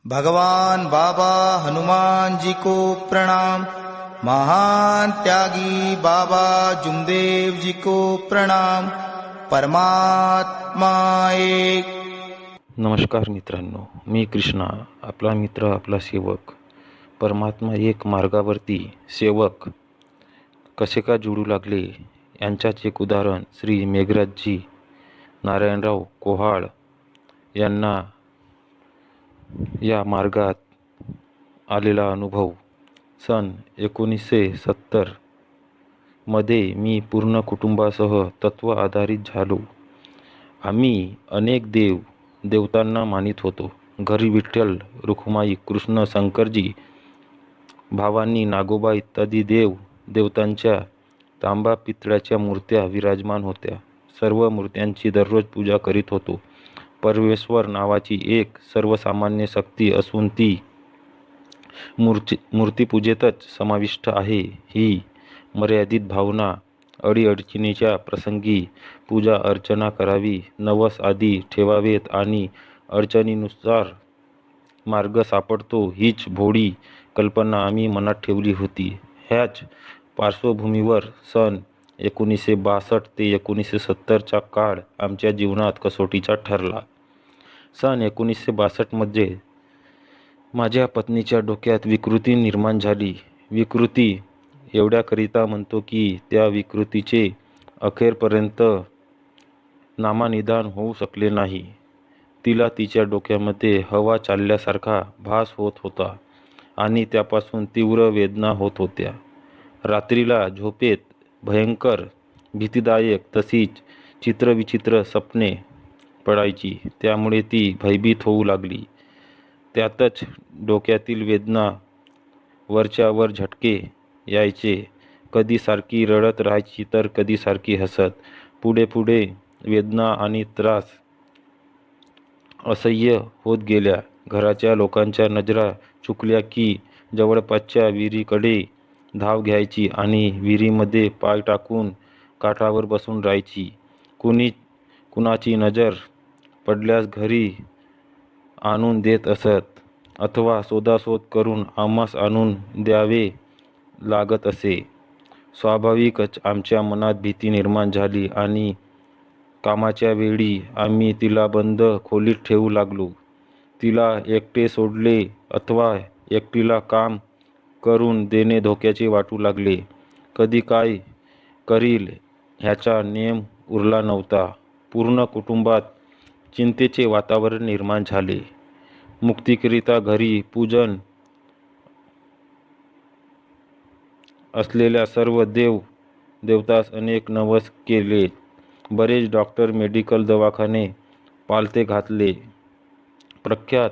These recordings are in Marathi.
भगवान बाबा हनुमान जी को प्रणाम। महान त्यागी बाबा जुमदेव जी को प्रणाम। परमात्मा एक। नमस्कार मित्रांनो, मी कृष्णा, आपला मित्र, आपला सेवक। परमात्मा एक मार्गावरती सेवक कसे का जोडू लागले यांच्याच एक उदाहरण श्री मेघराजजी नारायणराव कोहाळ यांना या मार्गात आलेला अनुभव। सन 1970 मध्ये मी पूर्ण कुटुंबासह तत्व आधारित झालो। आम्ही अनेक देवतांना मानित होतो। घरी विठ्ठल, रुक्माई, कृष्ण, शंकरजी, भावांनी, नागोबा इत्यादी देवतांच्या तांबा पितळाच्या मूर्त्या विराजमान होत्या। सर्व मूर्त्यांची दररोज पूजा करीत होतो। परमेश्वर नावाची एक सर्वसामान्य शक्ती असून ती मूर्तिपूजेतच समाविष्ट आहे, ही मर्यादित भावना अडीअडचणीच्या प्रसंगी पूजा अर्चना करावी, नवस आदी ठेवावेत आणि अडचणीनुसार मार्ग सापडतो, हीच भोळी कल्पना आम्ही मनात ठेवली होती। ह्याच पार्श्वभूमीवर सन 1962 ते 1970 चा काळ आमच्या जीवनात कसोटीचा ठरला। सन 1962 मध्ये माझ्या पत्नीच्या डोक्यात विकृती निर्माण झाली। विकृती एवढ्याकरिता म्हणतो की त्या विकृतीचे अखेरपर्यंत नामानिदान होऊ शकले नाही। तिला तिच्या डोक्यामध्ये हवा चालल्यासारखा भास होत होता आणि त्यापासून तीव्र वेदना होत होत्या। रात्रीला झोपेत भयंकर, भीतिदायक तशीच चित्रविचित्र स्वप्ने पडायची, त्यामुळे ती भयभीत होऊ लागली। त्यातच डोक्यातील वेदना वरच्यावर झटके यायचे, कधी सारखी रडत राहायची तर कधी सारखी हसत। पुढे पुढे वेदना आणि त्रास असह्य होत गेल्या। घराच्या लोकांच्या नजरा चुकल्या की जवळपासच्या विहिरीकडे धाव घ्यायची आणि विहिरीमध्ये पाय टाकून काठावर बसून राहायची। कुणाची नजर पडल्यास घरी आणून देत असत अथवा शोधाशोध करून आम्हास आणून द्यावे लागत असे। स्वाभाविकच आमच्या मनात भीती निर्माण झाली आणि कामाच्या वेळी आम्ही तिला बंद खोलीत ठेवू लागलो। तिला एकटे सोडले अथवा एकटीला काम करून देणे धोक्याचे वाटू लागले। कधी काय करील ह्याचा नेम उरला नव्हता। पूर्ण कुटुंबात चिंतेचे वातावरण निर्माण झाले। मुक्तीकरिता घरी पूजन असलेल्या सर्व देवतास अनेक नवस केले। बरेच डॉक्टर, मेडिकल दवाखाने पालथे घातले। प्रख्यात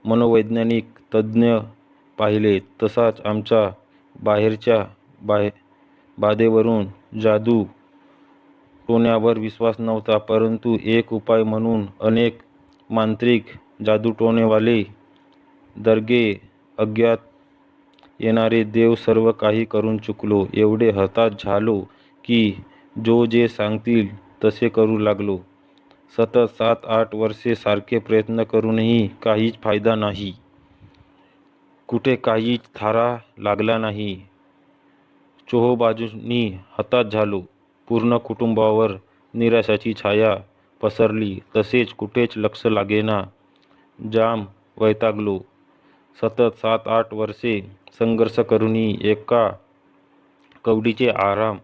मनोवैज्ञानिक तज्ज्ञ पाहिले। तसाच आमचा बाहेरच्या बाधेवरून, जादू टोण्यावर विश्वास नव्हता, परंतु एक उपाय म्हणून अनेक मांत्रिक, जादूटोणेवाले, दर्गे, अज्ञात येणारे देव सर्व काही करून चुकलो। एवढे हताश झालो की जे सांगतील तसे करू लागलो। सतत 7-8 वर्षे सारखे प्रयत्न करूनही काहीच फायदा नाही। कुठे काहीच थारा लागला नाही। चोहोबाजूंनी हताश झालो। पूर्ण कुटुंबावर निराशाची छाया पसरली। तसेच कुठेच लक्ष लागेना। जाम वैतागलो। सतत 7-8 वर्षे संघर्ष करूनही एका कवडीचे आराम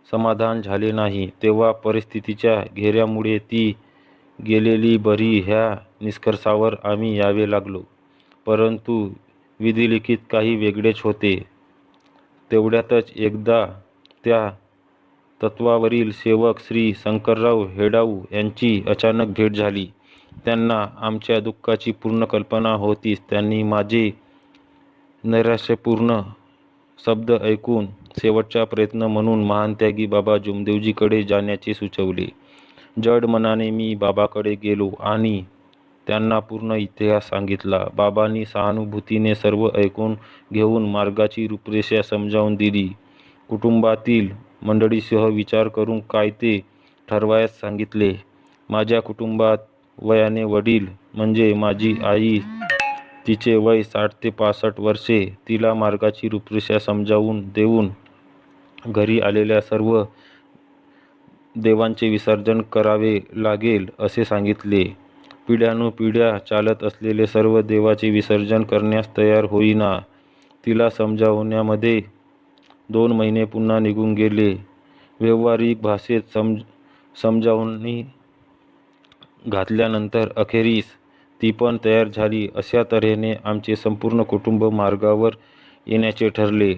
समाधान झाले नाही, तेव्हा परिस्थितीच्या घेऱ्यामुळे ती गेलेली बरी ह्या निष्कर्षावर आम्ही यावे लागलो। परंतु विधिलिखित काही वेगळेच होते। तेवढ्यातच एकदा त्या तत्वावरील सेवक श्री शंकरराव हेडाऊ यांची अचानक भेट झाली। त्यांना आमच्या दुःखाची पूर्ण कल्पना होतीच। त्यांनी माझे नैराश्यपूर्ण शब्द ऐकून शेवटचा प्रयत्न म्हणून महानत्यागी बाबा जुमदेवजीकडे जाण्याचे सुचवले। जड मनाने मी बाबाकडे गेलो आणि त्यांना पूर्ण इतिहास सांगितला। बाबांनी सहानुभूतीने सर्व ऐकून घेऊन मार्गाची रूपरेषा समजावून दिली। कुटुंबातील मंडळीसह विचार करून काय ते ठरवायला सांगितले। माझ्या कुटुंबात वयाने वडील म्हणजे माझी आई, तिचे वय 60 ते 65 वर्षे. तिला मार्गाची रूपरेषा समजावून देऊन घरी आलेल्या सर्व देवांचे विसर्जन करावे लागेल असे सांगितले. पिढ्यानुपिढ्या चालत असलेले सर्व देवाचे विसर्जन करण्यास तयार होईना. तिला समजावण्यामध्ये 2 महिने पुन्हा निघून गेले. व्यावहारिक भाषेत समजावणी घातल्यानंतर अखेरीस ती पण तयार झाली. अशा तऱ्हेने आमचे संपूर्ण कुटुंब मार्गावर येण्याचे ठरले.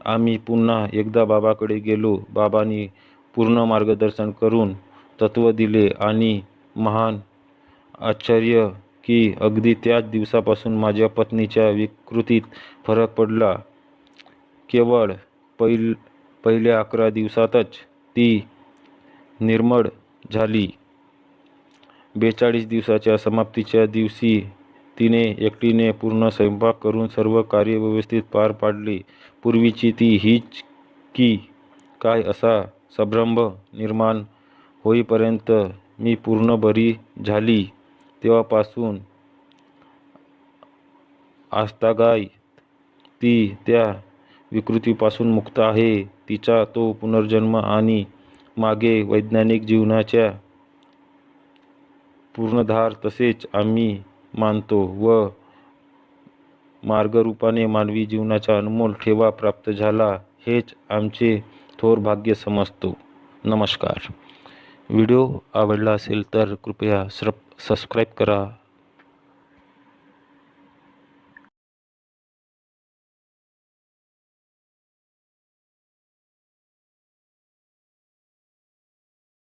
आम्ही पुन्हा एकदा बाबाकडे गेलो. बाबांनी पूर्ण मार्गदर्शन करून तत्त्व दिले आणि महान आश्चर्य की अगदी त्याच दिवसापासून माझ्या पत्नीच्या विकृतीत फरक पडला. केवळ पहिल्या 11 दिवसातच ती निर्मळ झाली. 42 दिवसाच्या समाप्तीच्या दिवशी तिने एकटीने पूर्ण स्वयंपाक करून सर्व कार्य व्यवस्थित पार पाडले. पूर्वीची ती हीच की काय असा संभ्रम निर्माण होईपर्यंत मी पूर्ण बरी झाली. तेव्हापासून आजतागायत ती त्या विकृतीपासून मुक्त आहे. तिचा तो पुनर्जन्म आणि मागे वैज्ञानिक जीवनाच्या पूर्णधार तसेच आम्ही मानतो व मार्गरूपाने मानवी जीवनाचा अनमोल ठेवा प्राप्त झाला हेच आमचे थोर भाग्य समजतो. नमस्कार. व्हिडिओ आवडला असेल तर कृपया सबस्क्राईब करा.